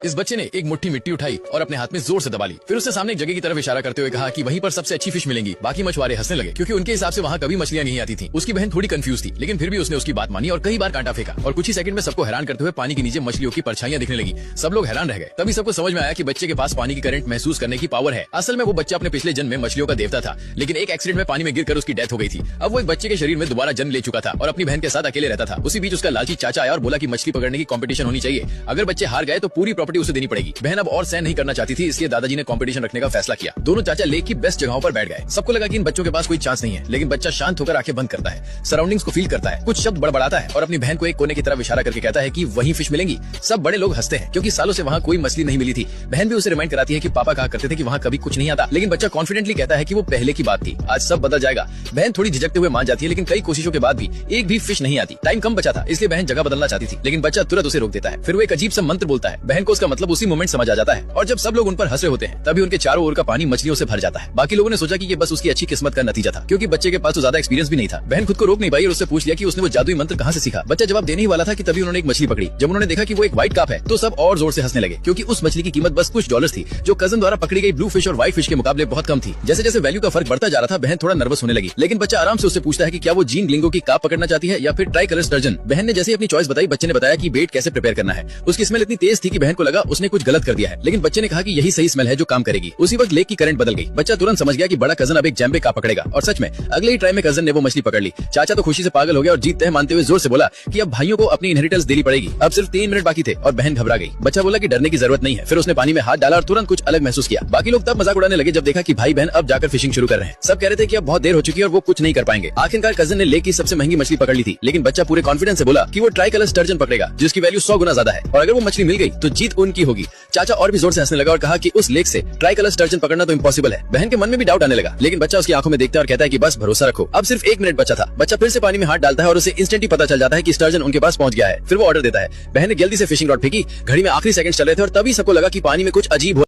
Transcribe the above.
इस बच्चे ने एक मुट्ठी मिट्टी उठाई और अपने हाथ में जोर से दबा ली। फिर उससे सामने एक जगह की तरफ इशारा करते हुए कहा कि वहीं पर सबसे अच्छी फिश मिलेंगी। बाकी मछुआरे हंसने लगे क्योंकि उनके हिसाब से वहाँ कभी मछलियां नहीं आती थी। उसकी बहन थोड़ी कंफ्यूज थी, लेकिन फिर भी उसने उसकी बात मानी और कई बार कांटा फेंका और कुछ ही सेकंड में सबको हैरान करते हुए पानी के नीचे मछलियों की परछाइयां दिखने लगी। सब लोग हैरान रह गए। तभी सबको समझ में आया कि बच्चे के पास पानी की करंट महसूस करने की पावर है। असल में वो बच्चा अपने पिछले जन्म में मछलियों का देवता था, लेकिन एक एक्सीडेंट में पानी में गिरकर उसकी डेथ हो गई थी। अब वो एक बच्चे के शरीर में दोबारा जन्म ले चुका था और अपनी बहन के साथ अकेले रहता था। उसी बीच उसका लालची चाचा आया और बोला कि मछली पकड़ने की कंपटीशन होनी चाहिए। अगर बच्चे हार गए तो पूरी प्रॉपर्टी उसे देनी पड़ेगी। बहन अब और सहन नहीं करना चाहती थी, इसलिए दादाजी ने कंपटीशन रखने का फैसला किया। दोनों चाचा लेक की बेस्ट जगहों पर बैठ गए। सबको लगा कि इन बच्चों के पास कोई चांस नहीं है, लेकिन बच्चा शांत होकर आंखें बंद करता है, सराउंडिंग्स को फील करता है, कुछ शब्द बड़बड़ाता है और अपनी बहन को एक कोने की तरफ इशारा करके कहता है कि वहीं फिश मिलेंगी। सब बड़े लोग हंसते हैं क्योंकि सालों से वहाँ कोई मछली नहीं मिली थी। बहन भी उसे रिमाइंड कराती है कि पापा कहा करते थे कि वहाँ कभी कुछ नहीं आता, लेकिन बच्चा कॉन्फिडेंटली कहता है कि वो पहले की बात थी, आज सब बदल जाएगा। बहन थोड़ी झिझकते हुए मान जाती है, लेकिन कई कोशिशों के बाद भी एक भी फिश नहीं आती। टाइम कम बचा था, इसलिए बहन जगह बदलना चाहती थी, लेकिन बच्चा तुरंत उसे रोक देता है। फिर वो एक अजीब सा मंत्र बोलता है। बहन को उसका मतलब उसी मोमेंट समझ आ जाता है और जब सब लोग उन पर हंस रहे होते हैं तभी उनके चारों ओर का पानी मछलियों से भर जाता है। बाकी लोगों ने सोचा कि ये बस उसकी अच्छी किस्मत का नतीजा था, क्योंकि बच्चे के पास तो ज्यादा एक्सपीरियंस भी नहीं था। बहन खुद को रोक नहीं पाई और उससे पूछ लिया कि उसने वो जादुई मंत्र कहाँ से सीखा। बच्चा जवाब देने ही वाला था कि तभी उन्होंने एक मछली पकड़ी। जब उन्होंने देखा कि वो एक व्हाइट कार्प है तो सब और जोर से हंसने लगे, क्योंकि उस मछली की कीमत बस कुछ डॉलर्स थी, जो कजन द्वारा पकड़ी गई ब्लू फिश और व्हाइट फिश के मुकाबले बहुत कम थी। जैसे जैसे वैल्यू का फर्क बढ़ता जा रहा था, बहन थोड़ा नर्वस होने लगी, लेकिन बच्चा आराम से उससे पूछता है कि क्या वो जीन ग्लिंगो की कार्प पकड़ना चाहती है या फिर ट्राई कलर स्टर्जन। बहन ने जैसे अपनी चॉइस बताई, बच्चे ने बताया कि बेट कैसे प्रिपेयर करना है। उसकी स्मेल इतनी तेज थी कि बहन को लगा उसने कुछ गलत कर दिया है, लेकिन बच्चे ने कहा कि यही सही स्मेल है जो काम करेगी। उसी वक्त लेक की करंट बदल गई। बच्चा तुरंत समझ गया कि बड़ा कजन अब एक जैम्बे कार्प पकड़ेगा और सच में अगले ही ट्राई में कजन ने वो मछली पकड़ ली। चाचा तो खुशी से पागल हो गया और जीतते हैं मानते हुए जोर से बोला कि अब भाइयों को अपनी इनहेरिटेंस देनी पड़ेगी। अब सिर्फ 3 मिनट बाकी थे और बहन घबरा गई। बच्चा बोला कि डरने की जरूरत नहीं है। फिर उसने पानी में हाथ डाला और तुरंत कुछ अलग महसूस किया। बाकी लोग तब मजाक उड़ाने लगे जब देखा कि भाई बहन अब जाकर फिशिंग शुरू कर रहे हैं। सब कह रहे थे कि अब बहुत देर हो चुकी है और वो कुछ नहीं कर पाएंगे। आखिरकार कजन ने लेक की सबसे महंगी मछली पकड़ ली थी, लेकिन बच्चा पूरे कॉन्फिडेंस से बोला कि वो ट्राई कलर स्टर्जन पकड़ेगा, जिसकी वैल्यू 100 गुना ज्यादा है, और अगर वो मछली मिल गई तो जीत उनकी होगी। चाचा और भी जोर से हंसने लगा और कहा कि उस लेक से ट्राई कलर स्टर्जन पकड़ना तो इम्पॉसिबल है। बहन के मन में भी डाउट आने लगा, लेकिन बच्चा उसकी आंखों में देखता है और कहता है कि बस भरोसा रखो। अब सिर्फ 1 मिनट बचा था। बच्चा फिर से पानी में हाथ डालता है और उसे इंस्टेंटली पता चल जाता है कि स्टर्जन उनके पास पहुंच गया है। फिर वो ऑर्डर देता है। बहन ने जल्दी से फिशिंग रॉड फेंकी। घड़ी में आखिरी सेकंड चल रहे थे और तभी सबको लगा कि पानी में कुछ अजीब